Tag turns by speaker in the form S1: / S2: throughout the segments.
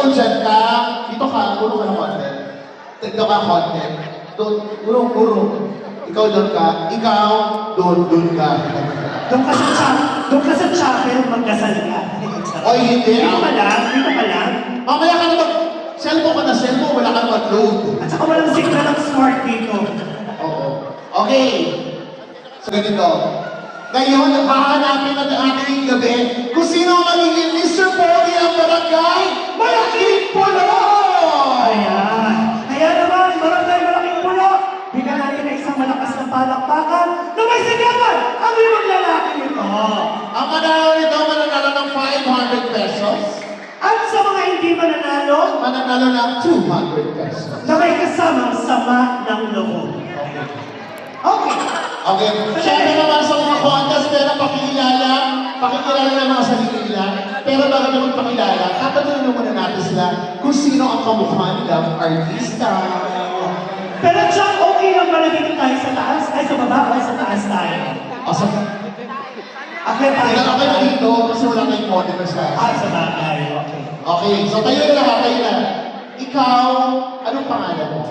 S1: ikaw dyan ka, dito ka, puro ka ng konti. Dito ka konti. Doon, puro. Ikaw doon ka, ikaw, doon ka.
S2: Doon ka sa chapel, magdasal ka.
S1: Oy, hindi.
S2: Dito ka lang.
S1: Mamaya ka na cellphone ka na cellphone, wala kang mag-load.
S2: At saka walang signal ng smart dito.
S1: Oo. Okay. So ganito. Ngayon, hahanapin natin ating gabi kung sino ang magiging Mr. Pogi ang barangay Malaking Pulo!
S2: Ayan. Kaya naman, malaking pulo. Bigyan natin na isang malakas na palakpakan na may sigawan ang limang lalaki nito.
S1: Ang manalo nito, mananalo ng 500 pesos.
S2: At sa mga hindi mananalo,
S1: Mananalo ng 200 pesos.
S2: na may kasamang sama ng loob. Okay.
S1: Okay. Siyempre naman sa mga contest, pero pakikilala ng mga sarili nila. Pero bago na magpakilala, tatanungin muna natin sila kung sino ang kamukha nilang artista.
S2: Pero Chuck, okay lang ba na dito tayo sa taas? Ay, sa baba o sa taas tayo?
S1: Asa?
S2: Okay tayo.
S1: Kailan kayo dito kasi wala kayong monitor sa
S2: Ay, sa bagay. Okay.
S1: Okay, so tayo na lahat, tayo na. Ikaw, anong pangalan mo?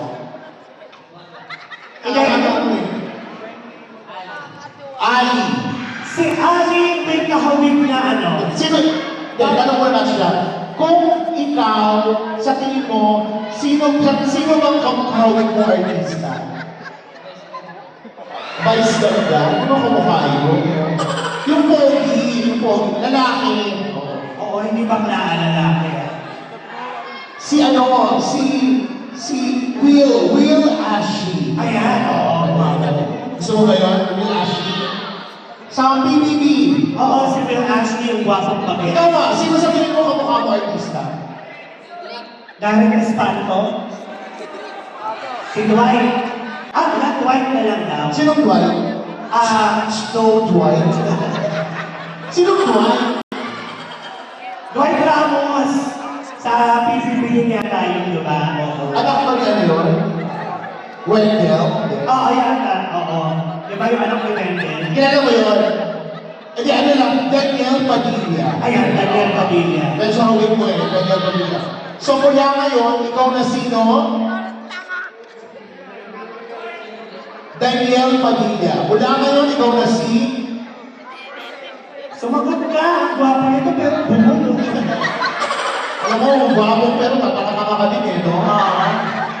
S1: Ali.
S2: Si Ali may kahawig na ano?
S1: Sino? Tanong mo na siya. Kung ikaw, sa tingin mo, sino bang kamukawig mo artista? Vice ganda? Ano ba kamukha yun? Yung pogi, lalaki.
S2: Oo, hindi bang lalaki?
S1: Si Will Ashley.
S2: Ayan, oo.
S1: Gusto mo ba yun? Will Ashley? Sa PBB.
S2: Oo, si Will Ashley yung gwapong bagay.
S1: Ikaw ba? Sino sa tingin mo kamukha mo artista?
S2: Darren Espanto? Si Dwight? Wala, Dwight na lang daw.
S1: Sinong Dwight? Snow Dwight. Sinong Dwight?
S2: Dwight Ramos! Sa PCB niya tayo, di ba?
S1: Anak ba niya yun? Wendell?
S2: Oo, yata. Oo. Di ba yung anak ko Wendell?
S1: Kilala mo yun? Hindi, ano lang, Daniel Padilla.
S2: Ayan, Daniel Padilla.
S1: Medyo hawig mo Daniel Padilla. So mula ngayon, ikaw na sino? Daniel Padilla. Mula ngayon, ikaw na si...
S2: Sumagot ka! Ang gwapo nito pero bumulo.
S1: Alam mo, guwapo pero tatakataka ka din no?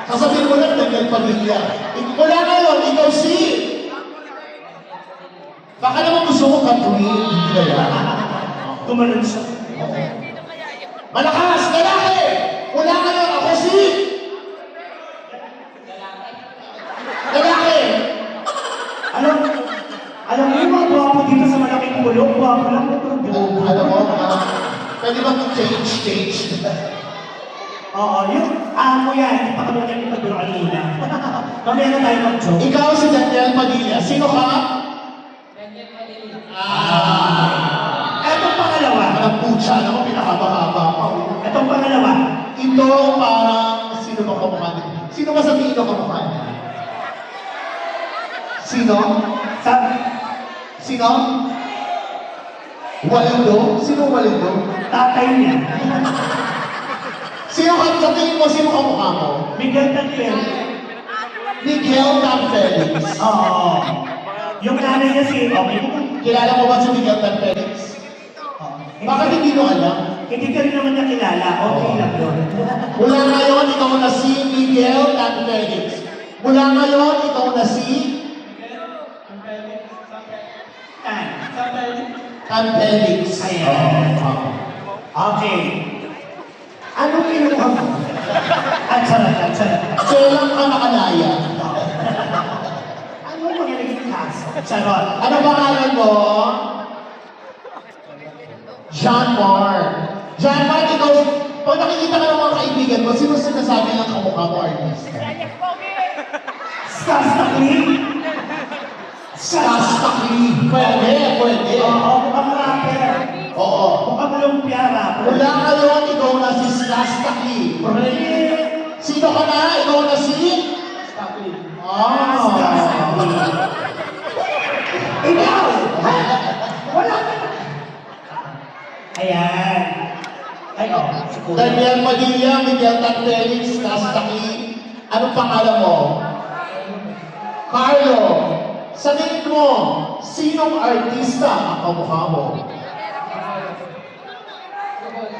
S1: Sasabihin mo lang, Daniel Padilla. Mula ngayon, ikaw si... Baka naman gusto mo Catherine, hindi kaya?
S2: Tumalon siya.
S1: Malakas! Lalaki! Mula ngayon, ako si... Lalaki!
S2: Alam mo yung mga gwapo dito sa malaking pulo, gwapo lang ito.
S1: Alam mo, pwede ba change?
S2: Oo, yung amo yan, hindi pa kami nagkipagbiroan muna. Mamaya na tayo mag-joke.
S1: Ikaw si Daniel Padilla. Sino ka?
S2: Etong pangalawa.
S1: Ang putya, alam mo, pinakabahaba pa.
S2: Etong pangalawa.
S1: Ito parang sino ba kamukha niya? Sino ba sa tingin ko kamukha niya? Sino? Sino? Waldo? Sino Waldo?
S2: Tatay niya.
S1: Sino ka sa tingin mo? Sino kamukha mo?
S2: Miguel Tanpel.
S1: Miguel Tan Felix.
S2: Oo. Yung nanay niya si... Okay.
S1: Kilala mo ba si Miguel Tan Felix? Bakit hindi mo alam?
S2: Hindi ka rin naman niya kilala. Okay lang yun.
S1: Mula ngayon, ikaw na si Miguel Tan Felix. Mula ngayon, ikaw na si Tan Felix.
S2: Ayan. Okay. Anong kinuha mo? At sarap.
S1: Kailan ka nakalaya?
S2: Ano mo yung naging kaso? Charot.
S1: Ano pangalan mo? John Mark. John Mark, ikaw, pag nakikita ka ng mga kaibigan mo, sino sinasabi ng kamukha mo artista?
S2: Skastakli?
S1: Sastakli. Pwede.
S2: Oo, mukhang rapper.
S1: Oo.
S2: Mukhang lumpia rapper.
S1: Mula ngayon, ikaw na si Sastakli. Sino ka na? Ikaw na si?
S2: Ikaw! Wala ka! Ayan. Ay, oh, si Kuya.
S1: Daniel Padilla, Miguel Tantelix, Kastaki. Anong pangalan mo? Carlo. Sa tingin mo, sinong artista ang kamukha mo?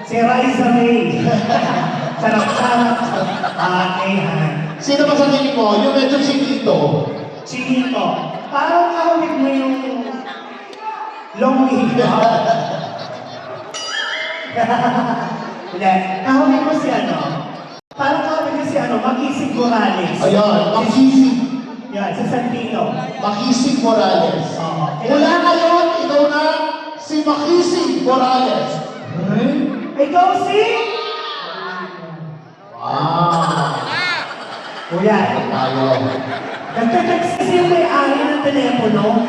S2: Si Raisa May. Sarap-sarap. Han.
S1: Sino ba sa tingin mo? Yung medyo chinito.
S2: Chinito. Parang kahawig mo yung long hair. Hindi. Kahawig mo si ano? Parang kahawig mo si ano? Makisig Morales.
S1: Ayun, Makisig.
S2: Yan, sa Santino.
S1: Makisig Morales.
S2: Oo.
S1: Mula ngayon, ikaw na si Makisig Morales.
S2: Ikaw si?
S1: Wow.
S2: Kuya,
S1: Tayo.
S2: nagtatext kasi yung may-ari ng telepono.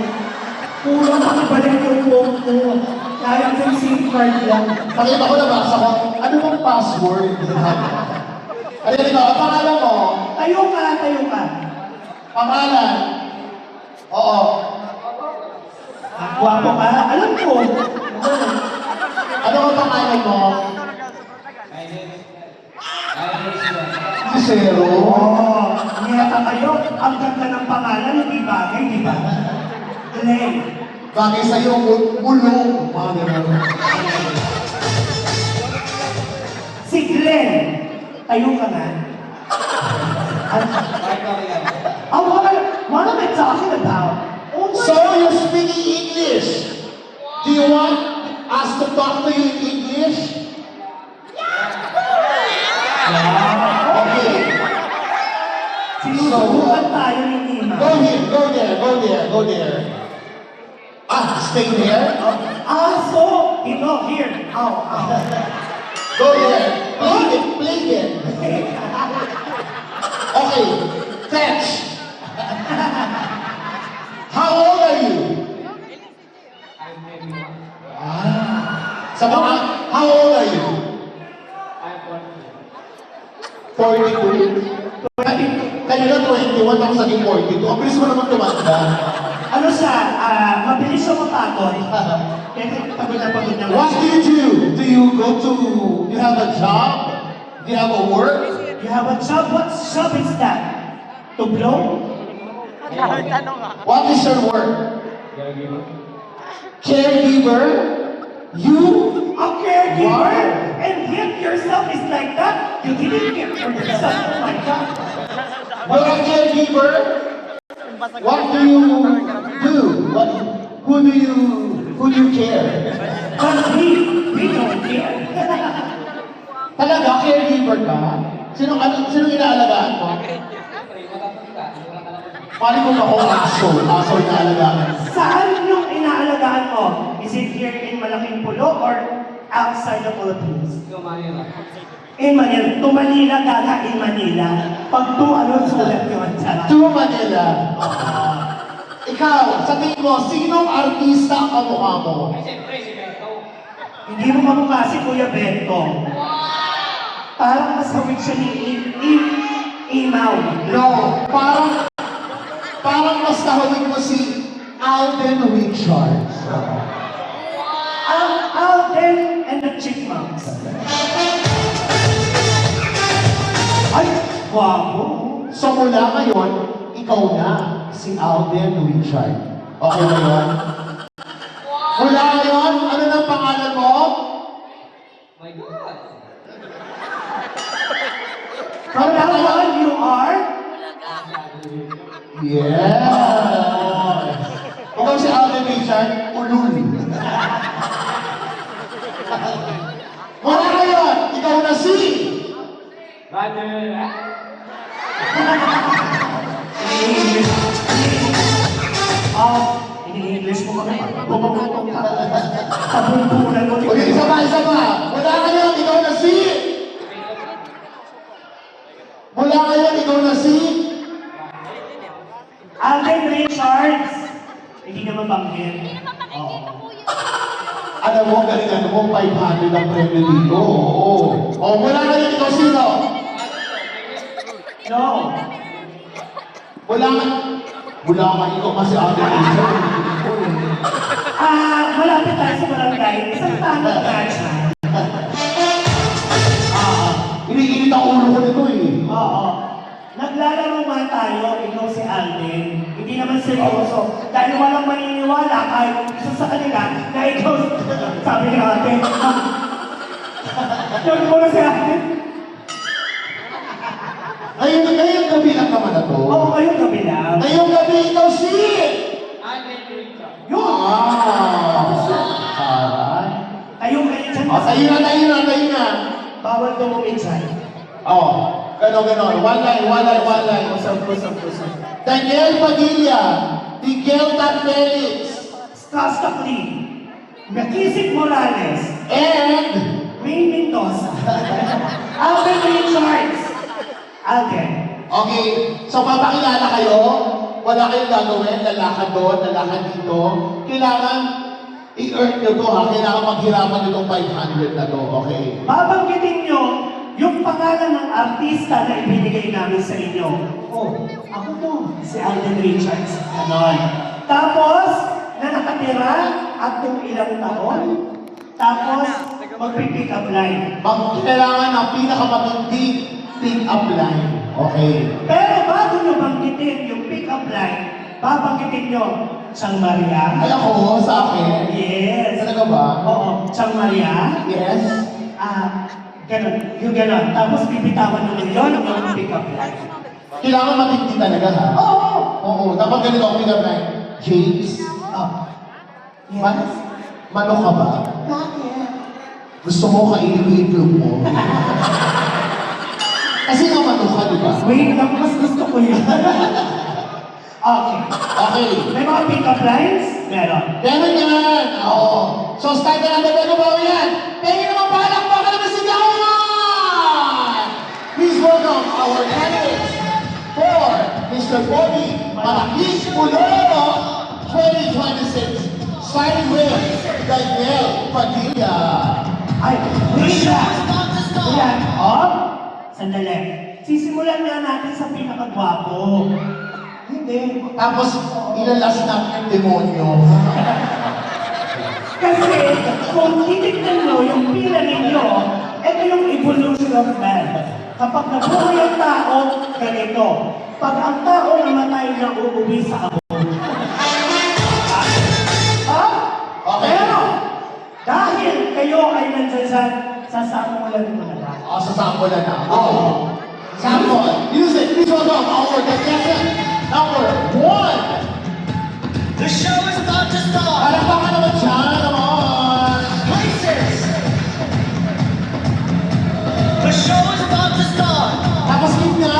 S2: Kulang makibalik yung phone mo. Kahit sa SIM card lang.
S1: Nakita ko nabasa ko, ano bang password? Ayun ikaw, ang pangalan mo?
S2: Tayo ka, tayo ka.
S1: Pangalan? Oo.
S2: Gwapo ka? Alam ko.
S1: Ano ang pangalan mo? Zero.
S2: Oo. Niyata kayo. Ang ganda ng pangalan, hindi bagay, di ba? Glenn.
S1: Bagay sa'yo, bulong. Mga ganun.
S2: Si Glenn. Tayo ka nga. What am I talking about? Oh my
S1: So, you're speaking English. Do you want us to talk to you in English? Okay.
S2: Sinusubukan tayo ni Nina.
S1: Go here, go there, go there, go there. Ah, stay there?
S2: So, here. Ow.
S1: Go there. Play it. Okay, fetch. How old are you? Sa mga, how old are you? 42. Kanina 21, ako saging 42. Ang bilis mo naman tumanda.
S2: Ano siya, mabilis siya mapagod. Kaya pagod na
S1: What do you do? Do you go to, you have a job? Do you have a work?
S2: You have a job? What job is that? To blow?
S1: What is your work? Caregiver? You?
S2: A caregiver?
S1: Wow.
S2: And yet yourself is like that? You didn't care for yourself. Oh my God.
S1: You're a caregiver? What do you do? Who do you care?
S2: But we don't care.
S1: Talaga, caregiver ka? Sinong inaalagaan mo? Paano mo ba kung aso? Aso inaalagaan?
S2: Saan yung inaalagaan mo? Is it here in Malaking Pulo or outside the Philippines? In Manila. To Manila, gaga in Manila. Pag to, ano, sulat yun. Charot.
S1: To Manila. Ikaw, sa tingin mo, sinong artista ang kamukha mo?
S2: Hindi mo kamukha si Kuya Bento. Parang masawit siya ni Imaw.
S1: No, parang mas kahawig mo si Alden Richards.
S2: Alden and the Chipmunks. Ay, guwapo.
S1: So mula ngayon, ikaw na si Alden Richards. Okay ba yun? Mula ngayon, ano nang pangalan mo?
S2: From now on, you are?
S1: Yes! Ikaw si Alden Richards, ulul. Mula ngayon, ikaw na si...
S2: In-English mo kami. Sabon-bunan mo.
S1: Ulit, isa pa. Mula ngayon, ikaw na si... Mula ngayon, ikaw na si...
S2: Alden Richards. Hindi naman banggit.
S1: Alam mo, galing mo, 500 ang premyo dito. Oo. O, mula ngayon, ikaw sino?
S2: No.
S1: Mula ngayon, ikaw kasi Alden Richards.
S2: Malapit tayo sa barangay. Isang tanong nga siya.
S1: ulo ko nito eh.
S2: Oo. Naglalaro nga tayo, ikaw si Alden. Hindi naman seryoso. Dahil walang maniniwala kahit isa sa kanila na ikaw, sabi ni ate, yun mo na si ate.
S1: Ngayong gabi lang naman na to.
S2: Oo, ngayong gabi lang.
S1: Ngayong gabi ikaw si...
S2: Yun!
S1: Aray.
S2: Ayun kayo dyan.
S1: Tayo na.
S2: Bawal dumumit dyan.
S1: Ganon. One line.
S2: Kusap.
S1: Daniel Padilla, Miguel Felix,
S2: Stas Takli. Nakisip Morales.
S1: and...
S2: May Mendoza. Alden Richards. Alden.
S1: Okay, so papakilala kayo, wala kayong gagawin, lalakad doon, lalakad dito. Kailangan i-earn nyo to ha, kailangan maghirapan nyo itong 500 na to, okay?
S2: Babanggitin nyo yung pangalan ng artista na ibinigay namin sa inyo. Oh, ako to, si Alden Richards. Ganon. Tapos, na nakatira at kung ilang taon. Tapos, magpipick up line.
S1: Kailangan ng pinakamatindi pick-up line, okay?
S2: Pero bago nyo banggitin yung pick up line, babanggitin nyo Chang Maria.
S1: Ay ako, sa akin.
S2: Yes.
S1: Talaga ba?
S2: Oo, Chang Maria.
S1: Yes.
S2: Ganon. Yung ganon. Tapos bibitawan naman yun yung pick up line.
S1: Kailangan matindi talaga ha?
S2: Oo.
S1: Oo, dapat ganito ang pick-up line. James,
S2: Yes.
S1: manok ka ba?
S2: Bakit?
S1: Gusto mo kainin ko yung itlog mo? Kasi nga manok ka, di ba?
S2: Wait lang, mas gusto ko yun. Okay.
S1: Okay.
S2: May mga pick-up lines? Meron.
S1: Meron yan! Oo. So, start na natin. Ano ba yan? Pwede naman palakpakan naman si Gawan! Please welcome our candidates for Mr. Bobby Malakis Puloro 2026. Starting with Daniel Padilla.
S2: Ay, wait lang. Ayan, sandali. Sisimulan nga natin sa pinakagwapo. Hindi.
S1: Tapos, ilalas namin yung demonyo.
S2: Kasi, kung titignan nyo yung pila ninyo, ito yung evolution of man. Kapag nabuhay ang tao, ganito. Pag ang tao namatay na uuwi sa abog.
S1: Okay.
S2: Pero, dahil kayo ay nandiyan sa samulan ng mga tao.
S1: O, sa sample na. Oo. Sample. Music. Please welcome our contestant number 1.
S3: The show is about to start.
S1: Palakpakan naman dyan. Come on.
S3: Places. The show is about to start.
S1: Tapos gitna.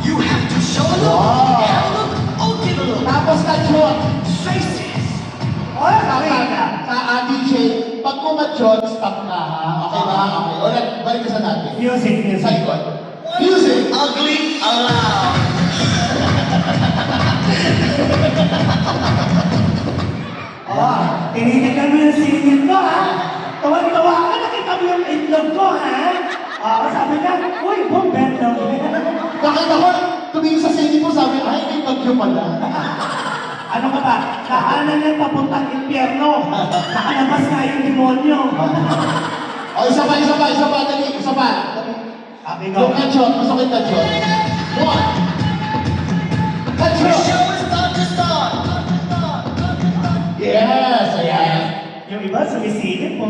S3: You have to show a look,
S1: Wow.
S3: have a look, or give a look.
S1: Tapos kachot.
S3: Faces.
S1: Sa DJ, pag kumachot, stop ka ha. Okay ba? Okay. Ulit, balik sa natin.
S2: Music.
S1: Sa likod. Music.
S3: Ugly aloud.
S2: Tinitignan mo yung singin ko, ha? Tawag-tawa ka, nakita mo yung itlog ko, ha? Sabi niya, uy, bumbet daw.
S1: Bakit ako, tumingin sa singin mo, sabi, ay, may bagyo pala.
S2: Ano ka ba? Kaanan niya papuntang impyerno. Nakalabas nga yung demonyo.
S1: O, isa pa, dali, isa pa.
S2: Sabi ko,
S1: Yung kachot, gusto ko yung kachot. 1.
S3: The
S1: Kachot.
S3: show is about to start.
S1: Yes, ayan.
S2: yung iba sumisilip po.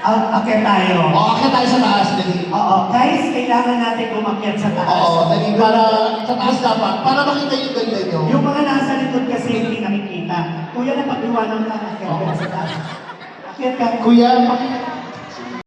S2: Akyat tayo.
S1: O, akit tayo sa taas, dali.
S2: Oo, guys, kailangan natin umakyat sa taas.
S1: Oo, dali, para sa taas dapat, para makita yung ganda nyo.
S2: Yung mga nasa likod kasi hindi nakikita. Kuya, napag-iwanan ka, akyat ka sa taas. Akyat ka.
S1: Kuya,